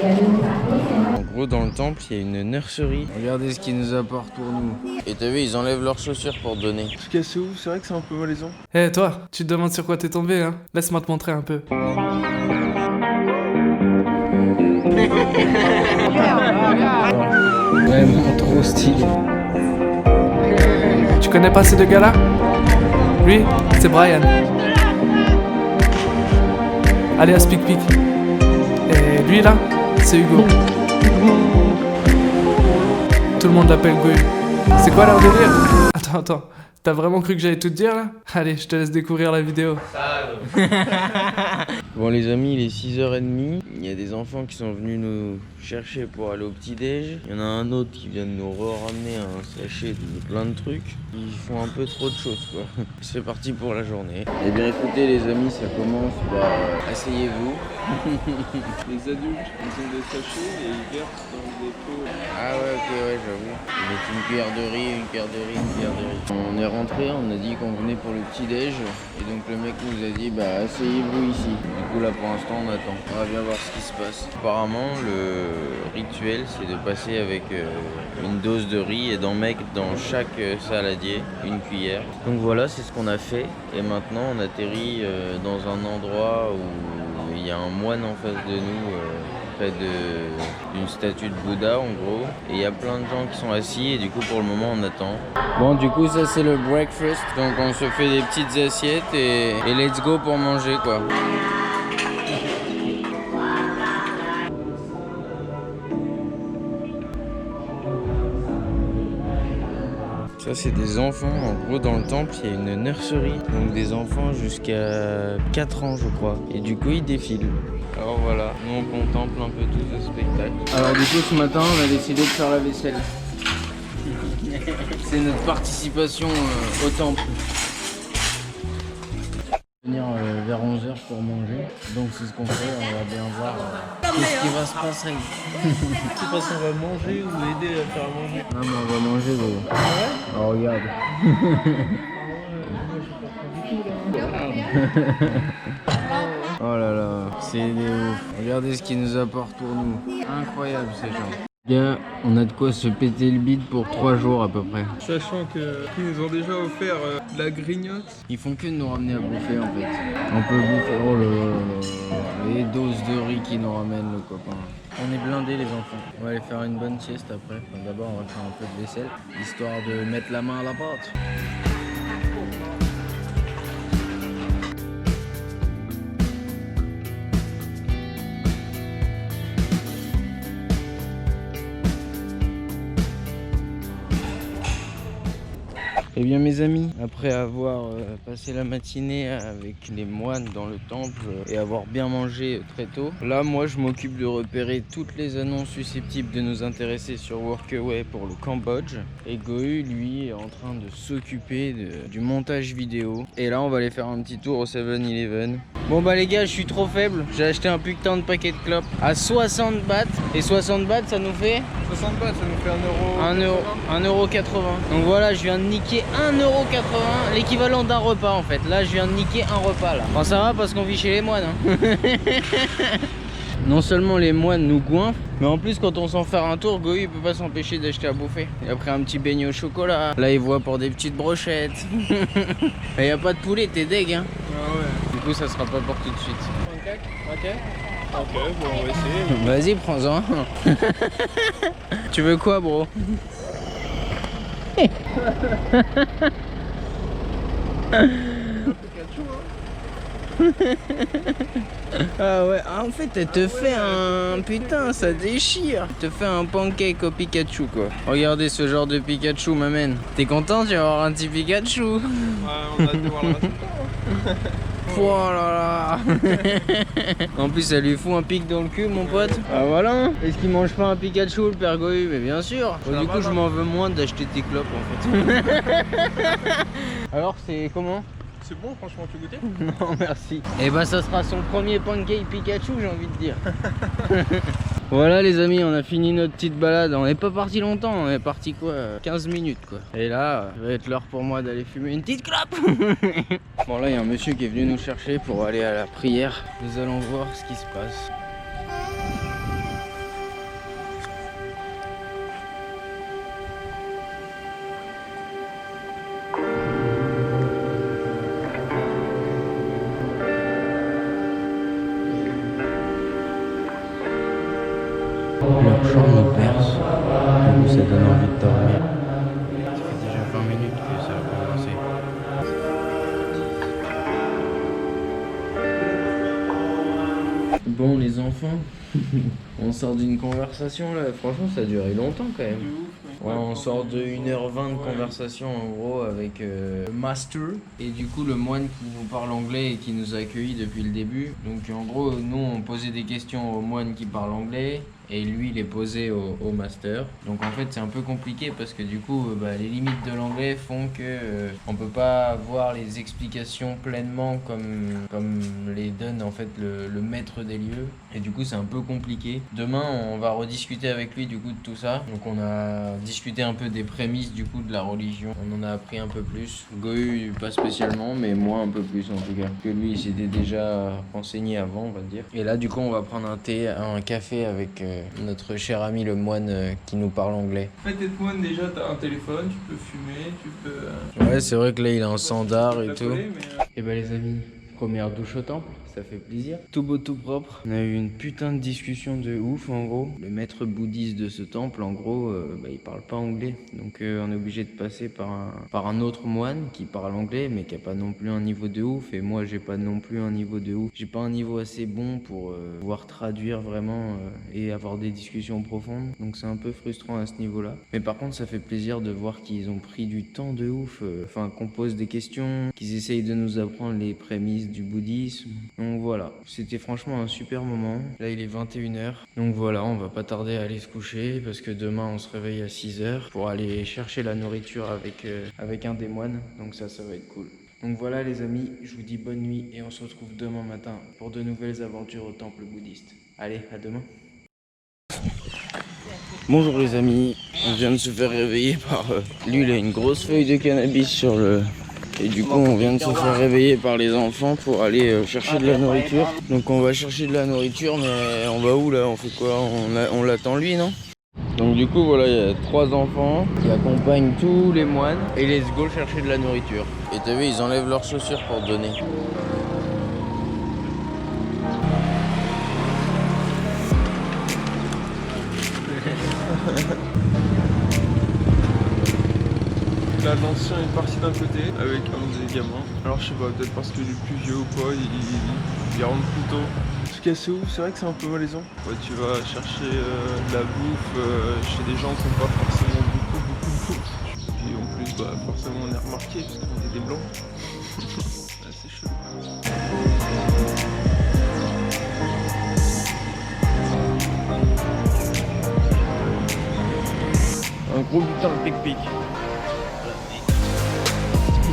En gros, dans le temple, il y a une nurserie. Regardez ce qu'ils nous apportent pour nous. Et t'as vu, ils enlèvent leurs chaussures pour donner. Parce qu'à c'est ouf, c'est vrai que c'est un peu malaisant. Eh toi, tu te demandes sur quoi t'es tombé, hein? Laisse-moi te montrer un peu. Vraiment trop stylé. Tu connais pas ces deux gars-là? Lui, c'est Brian. Alias Pic Pic. Et lui là, c'est Hugo. Tout le monde l'appelle Goyu. C'est quoi leur délire? Attends, t'as vraiment cru que j'allais tout te dire là? Allez, je te laisse découvrir la vidéo. Bon les amis, il est 6h30. Il y a des enfants qui sont venus nous chercher pour aller au petit-déj. Il y en a un autre qui vient de nous ramener un sachet de plein de trucs. Ils font un peu trop de choses quoi. C'est parti pour la journée. Eh bien écoutez les amis, ça commence par... asseyez-vous. Les adultes, ils ont des sachets et ils versent dans des pots. Ah ouais, ok, ouais, j'avoue. Ils mettent une cuillère de riz, une cuillère de riz, une cuillère de riz. On est rentré, on a dit qu'on venait pour le petit-déj. Et donc le mec nous a dit, bah asseyez-vous ici. Du coup là pour l'instant on attend. On va bien voir ce qui se passe. Apparemment le rituel c'est de passer avec une dose de riz et d'en mettre dans chaque saladier une cuillère. Donc voilà, c'est ce qu'on a fait. Et maintenant on atterrit dans un endroit où il y a un moine en face de nous. Près d'une statue de Bouddha en gros, et il y a plein de gens qui sont assis et du coup pour le moment on attend. Bon du coup ça c'est le breakfast, donc on se fait des petites assiettes et let's go pour manger quoi. Ça c'est des enfants, en gros dans le temple il y a une nurserie, donc des enfants jusqu'à 4 ans je crois, et du coup ils défilent. Alors voilà, nous on contemple un peu tout ce spectacle. Alors du coup ce matin on a décidé de faire la vaisselle. C'est notre participation au temple. Venir vers 11h pour manger, donc c'est ce qu'on fait, on va bien voir qu'est-ce qui va se passer. C'est parce qu'on va manger ou aider à faire manger. Non mais on va manger gros. Ah ouais? Oh regarde. Oh là là, c'est des ouf. Regardez ce qu'ils nous apportent pour nous. Incroyable ces gens. Gars, on a de quoi se péter le bide pour 3 jours à peu près. Sachant qu'ils nous ont déjà offert de la grignote. Ils font que de nous ramener à bouffer en fait. On peut bouffer, oh là là là. Les doses de riz qu'ils nous ramènent le copain. On est blindés les enfants. On va aller faire une bonne sieste après. Enfin, d'abord on va faire un peu de vaisselle, histoire de mettre la main à la pâte. Eh bien mes amis, après avoir passé la matinée avec les moines dans le temple et avoir bien mangé très tôt, là moi je m'occupe de repérer toutes les annonces susceptibles de nous intéresser sur Workaway pour le Cambodge. Et Gohu lui est en train de s'occuper du montage vidéo. Et là on va aller faire un petit tour au 7-Eleven. Bon bah les gars, je suis trop faible, j'ai acheté un putain de paquet de clopes à 60 bahts. Et 60 bahts ça nous fait 60 bahts, ça nous fait 1,80 €. Donc voilà, je viens de niquer 1,80 €, l'équivalent d'un repas en fait. Là je viens de niquer un repas là. Enfin ça va parce qu'on vit chez les moines hein. Non seulement les moines nous goinfrent, mais en plus quand on s'en fait un tour, Gohu il peut pas s'empêcher d'acheter à bouffer. Et après un petit beignet au chocolat, là il voit pour des petites brochettes. Et y a pas de poulet, t'es deg hein. Ah ouais. Du coup ça sera pas pour tout de suite. Ok. Ok, bon on va essayer. Vas-y prends-en. Tu veux quoi bro? Ah ouais, en fait elle te fait un... Putain ça déchire. Elle te fait un pancake au Pikachu quoi. Regardez ce genre de Pikachu m'amène. T'es content, tu vas avoir un petit Pikachu? Ouais, on a hâte de voir le résultat. Oh là là. En plus ça lui fout un pic dans le cul mon pote. Ah voilà. Est-ce qu'il mange pas un Pikachu le père Gohu? Mais bien sûr. Bon, du coup je m'en veux moins d'acheter tes clopes en fait. Alors c'est comment? C'est bon, franchement, tu goûtais? Non merci. Et bah ça sera son premier pancake Pikachu j'ai envie de dire. Voilà les amis, on a fini notre petite balade. On n'est pas parti longtemps, on est parti quoi 15 minutes quoi. Et là, ça va être l'heure pour moi d'aller fumer une petite clope. Bon là il y a un monsieur qui est venu nous chercher pour aller à la prière. Nous allons voir ce qui se passe. Leur chant nous perce. Du coup, ça donne envie de dormir. Ça fait déjà 20 minutes que ça a commencé. Bon, les enfants, on sort d'une conversation là. Franchement, ça a duré longtemps quand même. Ouais, on sort de 1h20 de conversation en gros avec le master et du coup le moine qui nous parle anglais et qui nous a accueillis depuis le début. Donc en gros, nous on posait des questions au moine qui parle anglais et lui il les posait au master. Donc en fait c'est un peu compliqué parce que du coup les limites de l'anglais font que on peut pas avoir les explications pleinement comme les donne en fait le maître des lieux et du coup c'est un peu compliqué. Demain on va rediscuter avec lui du coup de tout ça. Donc on a discuté un peu des prémices du coup de la religion. On en a appris un peu plus. Gohu pas spécialement mais moi un peu plus en tout cas. Que lui il s'était déjà renseigné avant on va dire. Et là du coup on va prendre un café avec notre cher ami le moine qui nous parle anglais. En fait, être moine, déjà, t'as un téléphone, tu peux fumer, tu peux. Ouais, c'est vrai que là il est en sandar et tout. Coller, mais, Et bah les amis, première douche au temple, ça fait plaisir. Tout beau, tout propre. On a eu une putain de discussion de ouf en gros. Le maître bouddhiste de ce temple, en gros, il parle pas anglais. Donc on est obligé de passer par un autre moine qui parle anglais mais qui a pas non plus un niveau de ouf. Et moi j'ai pas non plus un niveau de ouf. J'ai pas un niveau assez bon pour pouvoir traduire vraiment et avoir des discussions profondes. Donc c'est un peu frustrant à ce niveau-là. Mais par contre ça fait plaisir de voir qu'ils ont pris du temps de ouf. Enfin qu'on pose des questions, qu'ils essayent de nous apprendre les prémices du bouddhisme. Donc voilà, c'était franchement un super moment. Là il est 21h. Donc voilà, on va pas tarder à aller se coucher parce que demain on se réveille à 6h pour aller chercher la nourriture avec un des moines. Donc ça va être cool. Donc voilà les amis, je vous dis bonne nuit et on se retrouve demain matin pour de nouvelles aventures au temple bouddhiste. Allez, à demain. Bonjour les amis, on vient de se faire réveiller par... Lui il a une grosse feuille de cannabis sur le... Et du coup on vient de se faire réveiller par les enfants pour aller chercher de la nourriture. Donc on va chercher de la nourriture mais on va où là? On fait quoi? On l'attend lui non? Donc du coup voilà, il y a 3 enfants qui accompagnent tous les moines et let's go chercher de la nourriture. Et t'as vu, ils enlèvent leurs chaussures pour donner. Là, l'ancien est parti d'un côté avec un des gamins. Alors, je sais pas, peut-être parce qu'il est plus vieux ou pas, il rentre plus tôt. En tout cas, c'est ouf, c'est vrai que c'est un peu malaisant. Ouais, tu vas chercher de la bouffe chez des gens qui n'ont pas forcément beaucoup de bouffe. Puis en plus, forcément, on est remarqué parce qu'on est des blancs. C'est chaud. Un gros putain de pic-pic.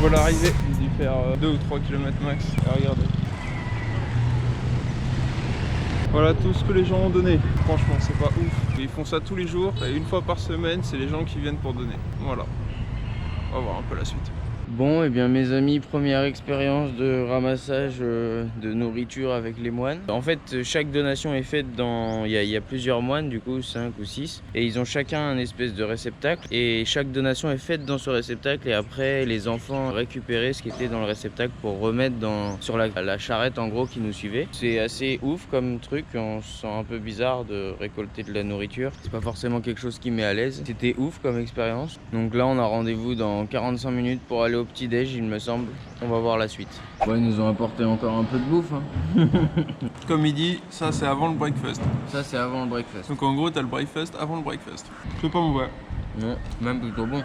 Voilà l'arrivée, j'ai dû faire 2 ou 3 km max. Et regardez. Voilà tout ce que les gens ont donné. Franchement, c'est pas ouf. Ils font ça tous les jours et une fois par semaine, c'est les gens qui viennent pour donner. Voilà. On va voir un peu la suite. Bon, et bien mes amis, première expérience de ramassage de nourriture avec les moines. En fait, chaque donation est faite dans... Il y a plusieurs moines, du coup, 5 ou 6. Et ils ont chacun un espèce de réceptacle. Et chaque donation est faite dans ce réceptacle. Et après, les enfants récupéraient ce qui était dans le réceptacle pour remettre sur la charrette, en gros, qui nous suivait. C'est assez ouf comme truc. On se sent un peu bizarre de récolter de la nourriture. C'est pas forcément quelque chose qui met à l'aise. C'était ouf comme expérience. Donc là, on a rendez-vous dans 45 minutes pour aller au petit-déj, il me semble. On va voir la suite. Bon, ils nous ont apporté encore un peu de bouffe. Hein. Comme il dit, ça c'est avant le breakfast. Ça, c'est avant le breakfast. Donc en gros, t'as le breakfast avant le breakfast. C'est pas mauvais. Non, même plutôt bon.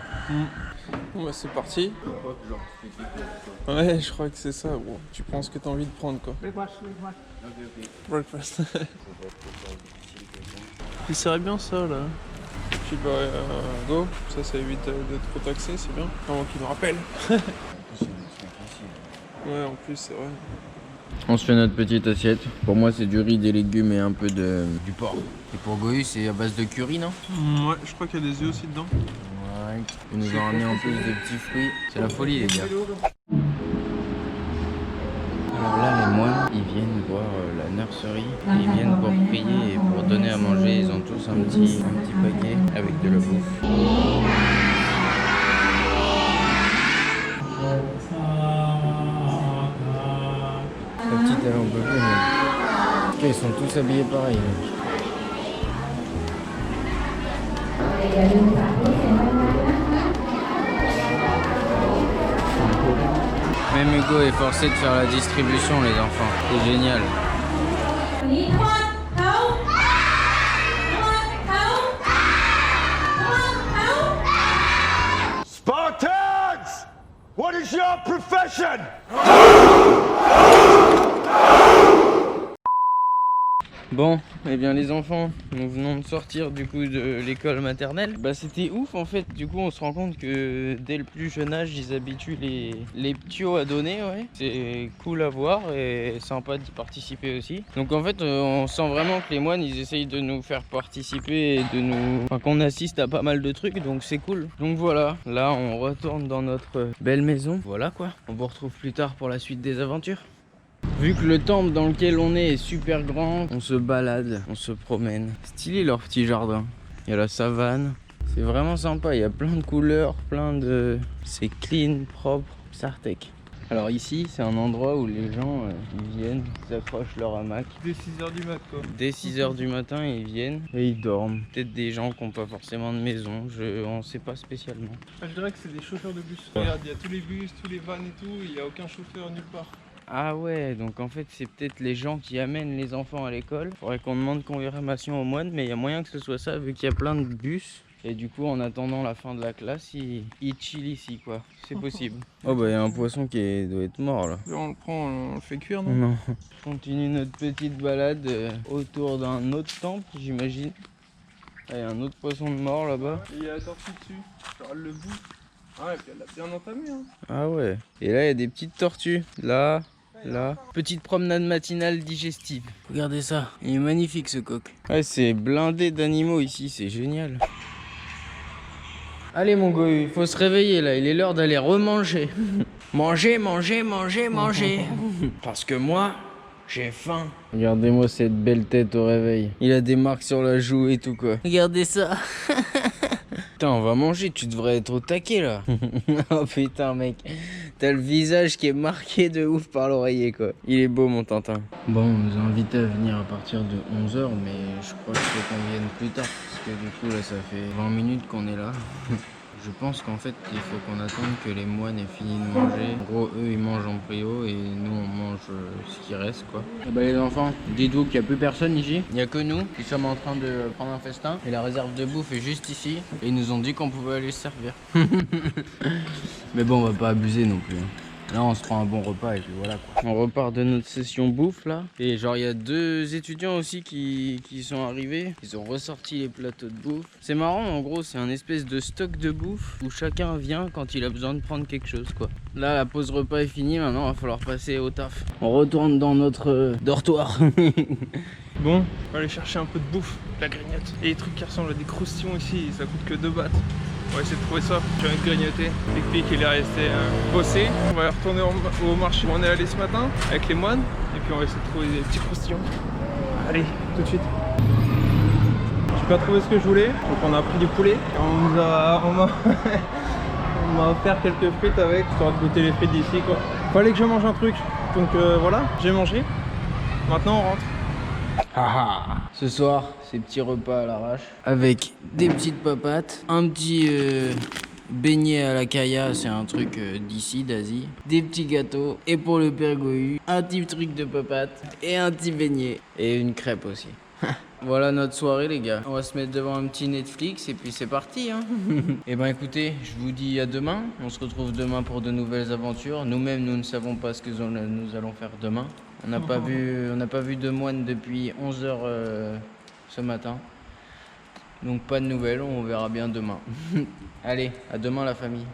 Bon, c'est parti. Ouais, je crois que c'est ça, gros. Tu prends ce que t'as envie de prendre, quoi. Breakfast. Il serait bien ça, là. Puis go, ça évite d'être trop taxé, c'est bien. Avant qu'il nous rappelle. Ouais, en plus, c'est vrai. On se fait notre petite assiette. Pour moi, c'est du riz, des légumes et un peu du porc. Et pour Gohu, c'est à base de curry, non? Ouais, je crois qu'il y a des œufs aussi dedans. Ouais. Ils nous ont ramené en plus des petits fruits. C'est la folie, les gars. Alors là, les moines, ils viennent voir la nurserie. Ils viennent pour prier et pour donner à manger. Ils ont tous un petit paquet avec de la bouffe. La petite, elle en peut plus, mais... Ok, ils sont tous habillés pareil. Même Hugo est forcé de faire la distribution, les enfants. C'est génial. Spartans! What is your profession? Bon, eh bien les enfants, nous venons de sortir du coup de l'école maternelle. Bah c'était ouf en fait, du coup on se rend compte que dès le plus jeune âge ils habituent les ptios à donner, ouais. C'est cool à voir et sympa d'y participer aussi. Donc en fait on sent vraiment que les moines ils essayent de nous faire participer et de nous... Enfin qu'on assiste à pas mal de trucs, donc c'est cool. Donc voilà, là on retourne dans notre belle maison. Voilà quoi, on vous retrouve plus tard pour la suite des aventures. Vu que le temple dans lequel on est super grand, on se balade, on se promène. Stylé leur petit jardin. Il y a la savane. C'est vraiment sympa, il y a plein de couleurs, c'est clean, propre, Sartec. Alors ici, c'est un endroit où les gens ils viennent, ils accrochent leur hamac. Dès 6h du mat quoi. Dès 6h du matin, ils viennent et ils dorment. Peut-être des gens qui n'ont pas forcément de maison, on sait pas spécialement. Ah, je dirais que c'est des chauffeurs de bus. Regarde, il y a tous les bus, tous les vannes et tout, il n'y a aucun chauffeur nulle part. Ah ouais, donc en fait c'est peut-être les gens qui amènent les enfants à l'école. Faudrait qu'on demande confirmation aux moines, mais il y a moyen que ce soit ça vu qu'il y a plein de bus. Et du coup en attendant la fin de la classe, ils chillent ici quoi. C'est possible. Oh bah il y a un poisson qui doit être mort là. Là, on le prend, on le fait cuire non? Non. On continue notre petite balade autour d'un autre temple j'imagine. Il y a un autre poisson de mort là-bas. Et il y a la tortue dessus, genre le bout. Ah et puis elle l'a bien entamé hein. Ah ouais. Et là il y a des petites tortues. Là. Petite promenade matinale digestive. Regardez ça, il est magnifique ce coq. Ouais, c'est blindé d'animaux ici, c'est génial. Allez mon gars, il faut se réveiller là, il est l'heure d'aller remanger. Manger, manger, manger, manger. Parce que moi, j'ai faim. Regardez-moi cette belle tête au réveil. Il a des marques sur la joue et tout quoi. Regardez ça. Putain, on va manger, tu devrais être au taquet là. Oh putain mec, t'as le visage qui est marqué de ouf par l'oreiller quoi. Il est beau mon Tintin. Bon, on nous a invités à venir à partir de 11h, mais je crois qu'il faut qu'on vienne plus tard. Parce que du coup là ça fait 20 minutes qu'on est là. Je pense qu'en fait il faut qu'on attende que les moines aient fini de manger. En gros eux ils mangent en prio et nous on mange ce qui reste quoi. Et bah les enfants, dites-vous qu'il n'y a plus personne ici. Il n'y a que nous qui sommes en train de prendre un festin. Et la réserve de bouffe est juste ici. Et ils nous ont dit qu'on pouvait aller se servir. Mais bon on va pas abuser non plus. Là on se prend un bon repas et puis voilà quoi. On repart de notre session bouffe là. Et genre il y a 2 étudiants aussi qui sont arrivés. Ils ont ressorti les plateaux de bouffe. C'est marrant en gros, c'est un espèce de stock de bouffe où chacun vient quand il a besoin de prendre quelque chose quoi. Là la pause repas est finie, maintenant il va falloir passer au taf. On retourne dans notre dortoir. Bon, on va aller chercher un peu de bouffe, la grignote. Et les trucs qui ressemblent à des croustillons ici, ça coûte que 2 bahts. On va essayer de trouver ça. J'ai envie de grignoter. Pic il est resté bossé. On va retourner au marché où on est allé ce matin avec les moines. Et puis on va essayer de trouver des petits croustillons. Allez, tout de suite. J'ai pas trouvé ce que je voulais. Donc on a pris du poulet. Et on m'a offert quelques frites avec, histoire de goûter les frites d'ici quoi. Fallait que je mange un truc. Donc voilà, j'ai mangé. Maintenant on rentre. Ce soir, ces petits repas à l'arrache avec des petites papates, un petit beignet à la kaya, c'est un truc d'ici, d'Asie, des petits gâteaux et pour le père Gohu, un petit truc de papates et un petit beignet et une crêpe aussi. Voilà notre soirée les gars. On va se mettre devant un petit Netflix et puis c'est parti hein. Et ben écoutez, je vous dis à demain. On se retrouve demain pour de nouvelles aventures. Nous-mêmes, nous ne savons pas ce que nous allons faire demain. On n'a pas vu de moine depuis 11h ce matin. Donc pas de nouvelles, on verra bien demain. Allez, à demain la famille.